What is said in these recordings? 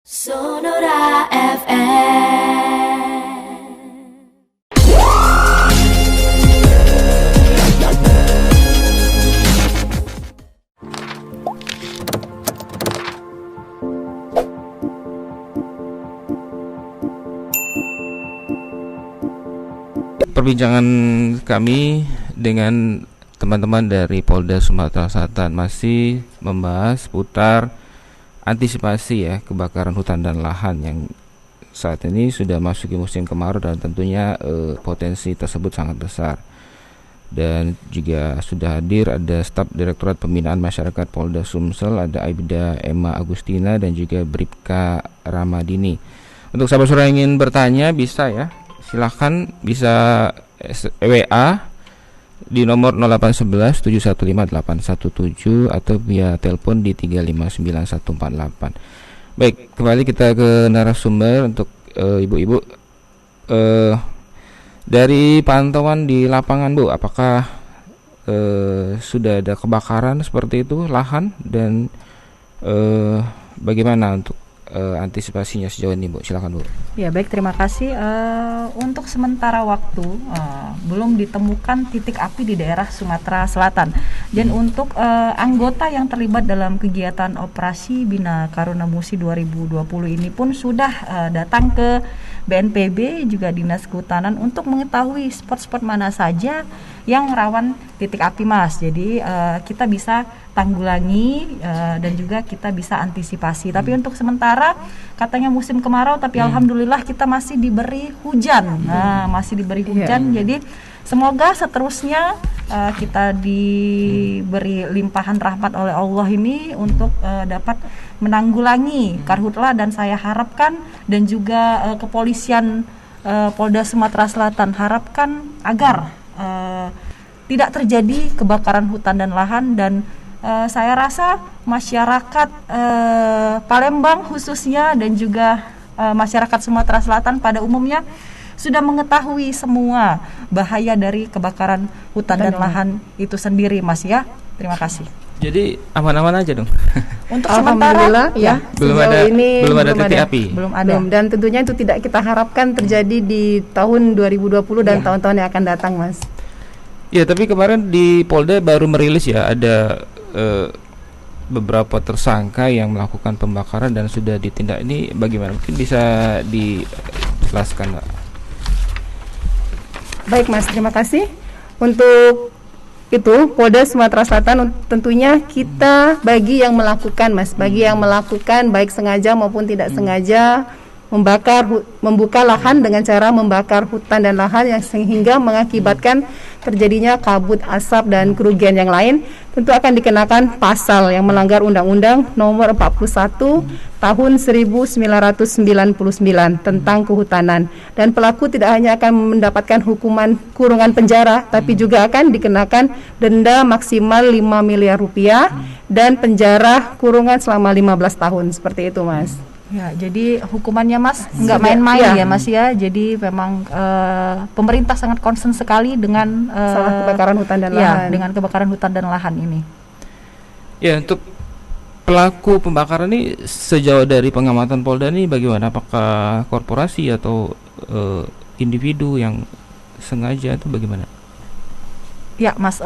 Sonora FM. Perbincangan kami dengan teman-teman dari Polda Sumatera Selatan masih membahas seputar antisipasi ya kebakaran hutan dan lahan yang saat ini sudah masuk ke musim kemarau dan tentunya potensi tersebut sangat besar. Dan juga sudah hadir ada staf Direktorat Pembinaan Masyarakat Polda Sumsel, ada Aibda Emma Agustina dan juga Bribka Ramadini. Untuk sahabat Sonora yang ingin bertanya bisa ya, silahkan bisa WA di nomor 0811 715 817 atau via telepon di 3599148. Baik, kembali kita ke narasumber untuk ibu-ibu. Dari pantauan di lapangan Bu, apakah sudah ada kebakaran seperti itu lahan dan bagaimana untuk antisipasinya sejauh ini Bu? Silakan Bu. Ya baik, terima kasih. Untuk sementara waktu belum ditemukan titik api di daerah Sumatera Selatan. Dan untuk anggota yang terlibat dalam kegiatan operasi Bina Karuna Musi 2020 ini pun sudah datang ke BNPB juga Dinas Kehutanan untuk mengetahui spot-spot mana saja yang rawan titik api Mas. Jadi kita bisa tanggulangi dan juga kita bisa antisipasi. Tapi untuk sementara katanya musim kemarau, tapi alhamdulillah kita masih diberi hujan. Masih diberi hujan. Jadi semoga seterusnya kita diberi limpahan rahmat oleh Allah ini untuk dapat menanggulangi karhutla, dan saya harapkan dan juga kepolisian Polda Sumatera Selatan harapkan agar tidak terjadi kebakaran hutan dan lahan. Dan saya rasa masyarakat Palembang khususnya dan juga masyarakat Sumatera Selatan pada umumnya sudah mengetahui semua bahaya dari kebakaran hutan dan lahan itu sendiri Mas ya. Terima kasih. Jadi aman-aman aja dong. Untuk sementara ya belum ada titik api. Belum ada. Dan tentunya itu tidak kita harapkan terjadi di tahun 2020 dan tahun-tahun yang akan datang Mas. Ya, tapi kemarin di Polda baru merilis ya ada beberapa tersangka yang melakukan pembakaran dan sudah ditindak. Ini bagaimana? Mungkin bisa dijelaskan, Mbak. Baik Mas, terima kasih. Untuk itu Polda Sumatera Selatan tentunya kita bagi yang melakukan Mas, bagi yang melakukan baik sengaja maupun tidak sengaja membuka lahan dengan cara membakar hutan dan lahan yang sehingga mengakibatkan terjadinya kabut asap dan kerugian yang lain, tentu akan dikenakan pasal yang melanggar Undang-Undang Nomor 41 Tahun 1999 tentang kehutanan. Dan pelaku tidak hanya akan mendapatkan hukuman kurungan penjara, tapi juga akan dikenakan denda maksimal 5 miliar rupiah dan penjara kurungan selama 15 tahun. Seperti itu Mas. Ya, jadi hukumannya Mas nggak main-main ya Mas ya. Jadi memang pemerintah sangat concern sekali dengan kebakaran hutan dan lahan. Dengan kebakaran hutan dan lahan ini. Ya, untuk pelaku pembakaran ini sejauh dari pengamatan Polda ini bagaimana? Apakah korporasi atau individu yang sengaja itu bagaimana? Ya Mas,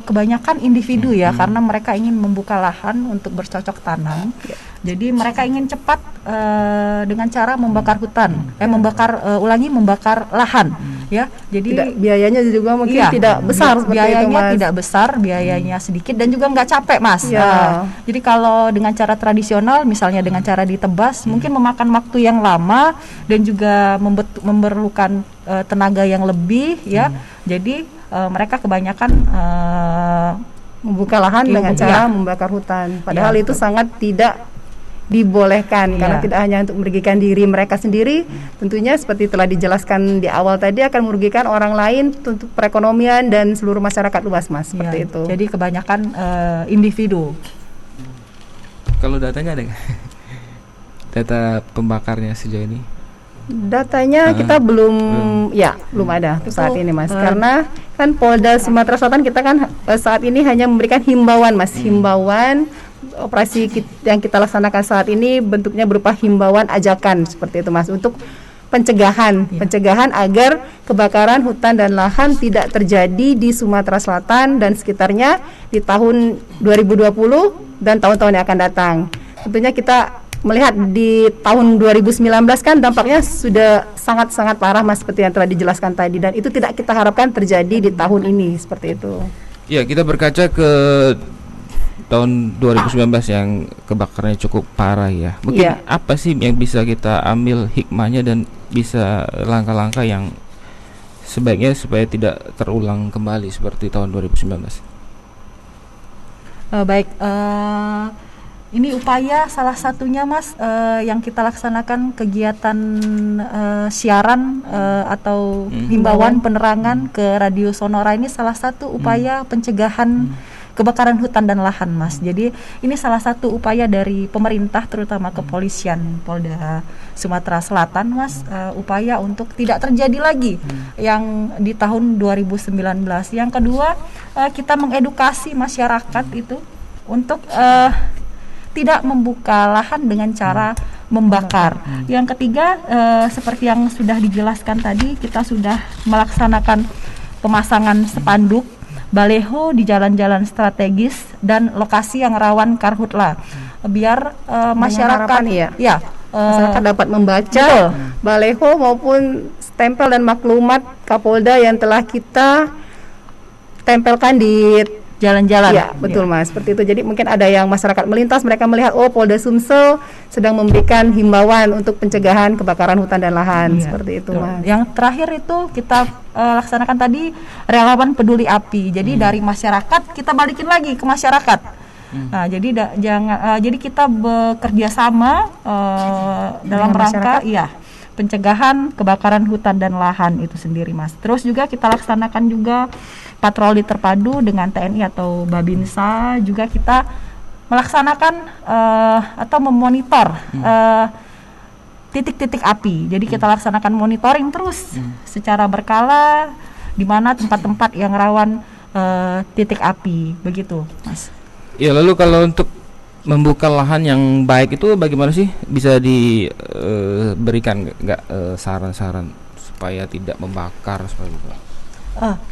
kebanyakan individu ya, karena mereka ingin membuka lahan untuk bercocok tanam. Jadi mereka ingin cepat dengan cara membakar hutan, membakar lahan, ya. Jadi biayanya juga mungkin tidak besar seperti biayanya itu, Mas. tidak besar, biayanya sedikit dan juga nggak capek Mas. Jadi kalau dengan cara tradisional, misalnya dengan cara ditebas, mungkin memakan waktu yang lama dan juga memerlukan tenaga yang lebih, ya. Jadi mereka kebanyakan membuka lahan dengan cara membakar hutan. Padahal itu sangat tidak dibolehkan karena tidak hanya untuk merugikan diri mereka sendiri, tentunya seperti telah dijelaskan di awal tadi akan merugikan orang lain untuk perekonomian dan seluruh masyarakat luas Mas, seperti itu. Jadi kebanyakan individu. Kalau datanya ada nggak? Data pembakarnya sejauh ini? Datanya kita belum ada saat ini Mas, karena kan Polda Sumatera Selatan kita kan saat ini hanya memberikan himbauan Mas, himbauan yang kita laksanakan saat ini bentuknya berupa himbauan ajakan seperti itu Mas, untuk pencegahan agar kebakaran hutan dan lahan tidak terjadi di Sumatera Selatan dan sekitarnya di tahun 2020 dan tahun-tahun yang akan datang. Tentunya kita melihat di tahun 2019 kan dampaknya sudah sangat-sangat parah Mas, seperti yang telah dijelaskan tadi, dan itu tidak kita harapkan terjadi di tahun ini seperti itu. Ya, kita berkaca ke tahun 2019 yang kebakarannya cukup parah ya. Mungkin apa sih yang bisa kita ambil hikmahnya dan bisa langkah-langkah yang sebaiknya supaya tidak terulang kembali seperti tahun 2019? Ini upaya salah satunya Mas, yang kita laksanakan kegiatan siaran atau himbauan penerangan ke radio Sonora ini salah satu upaya pencegahan kebakaran hutan dan lahan Mas. Jadi ini salah satu upaya dari pemerintah, terutama kepolisian Polda Sumatera Selatan Mas, upaya untuk tidak terjadi lagi yang di tahun 2019. Yang kedua, kita mengedukasi masyarakat itu untuk tidak membuka lahan dengan cara membakar. Yang ketiga, seperti yang sudah dijelaskan tadi, kita sudah melaksanakan pemasangan spanduk baleho di jalan-jalan strategis dan lokasi yang rawan karhutla, biar masyarakat masyarakat dapat membaca baleho maupun stempel dan maklumat Kapolda yang telah kita tempelkan di jalan-jalan. Ya, betul Mas, seperti itu. Jadi mungkin ada yang masyarakat melintas, mereka melihat Polda Sumsel sedang memberikan himbauan untuk pencegahan kebakaran hutan dan lahan, seperti itu Mas. Yang terakhir itu kita laksanakan tadi relawan peduli api. Jadi dari masyarakat kita balikin lagi ke masyarakat. Nah, jadi jadi kita bekerja sama dalam rangka pencegahan kebakaran hutan dan lahan itu sendiri Mas. Terus juga kita laksanakan juga patroli terpadu dengan TNI atau Babinsa, juga kita melaksanakan atau memonitor titik-titik api. Jadi kita laksanakan monitoring terus secara berkala di mana tempat-tempat yang rawan titik api, begitu Mas. Ya, lalu kalau untuk membuka lahan yang baik itu bagaimana sih? Bisa diberikan nggak saran-saran supaya tidak membakar seperti itu?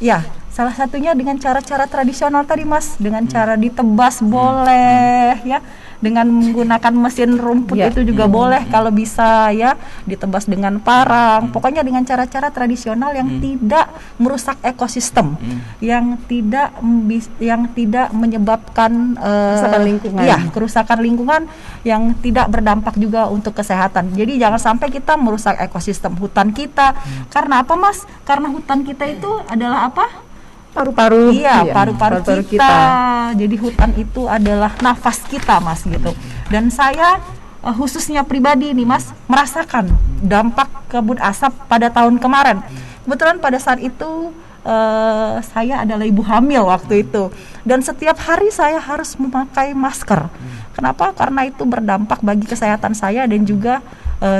Ya, salah satunya dengan cara-cara tradisional tadi Mas, dengan cara ditebas boleh ya, dengan menggunakan mesin rumput itu juga boleh kalau bisa ya, ditebas dengan parang. Pokoknya dengan cara-cara tradisional yang tidak merusak ekosistem, yang tidak menyebabkan kerusakan lingkungan. Ya, kerusakan lingkungan yang tidak berdampak juga untuk kesehatan. Jadi jangan sampai kita merusak ekosistem hutan kita. Karena apa Mas? Karena hutan kita itu adalah apa? Paru-paru. Iya, paru-paru kita. Jadi hutan itu adalah nafas kita Mas, gitu. Dan saya khususnya pribadi nih Mas, merasakan dampak kabut asap pada tahun kemarin. Kebetulan pada saat itu saya adalah ibu hamil waktu itu, dan setiap hari saya harus memakai masker. Kenapa? Karena itu berdampak bagi kesehatan saya dan juga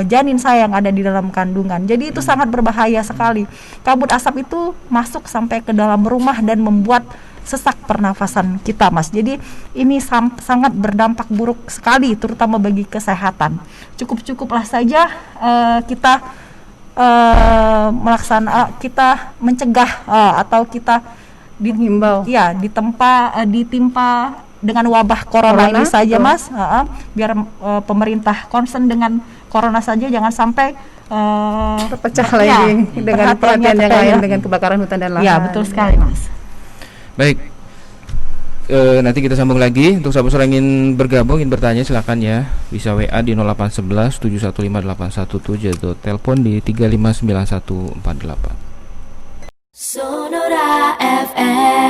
janin saya yang ada di dalam kandungan. Jadi itu sangat berbahaya sekali. Kabut asap itu masuk sampai ke dalam rumah dan membuat sesak pernafasan kita Mas. Jadi ini sangat berdampak buruk sekali, terutama bagi kesehatan. Cukup-cukuplah saja kita kita mencegah atau kita dihimbau ditimpa dengan wabah corona ini saja Mas, biar pemerintah concern dengan corona saja, jangan sampai terpecah lagi dengan perhatian yang lain dengan kebakaran hutan dan lahan. Ya, betul sekali Mas. Baik, nanti kita sambung lagi. Untuk sahabat yang ingin bergabung, ingin bertanya, silakan ya, bisa WA di 0811 715 817 atau telepon di 359148. Sonora FM.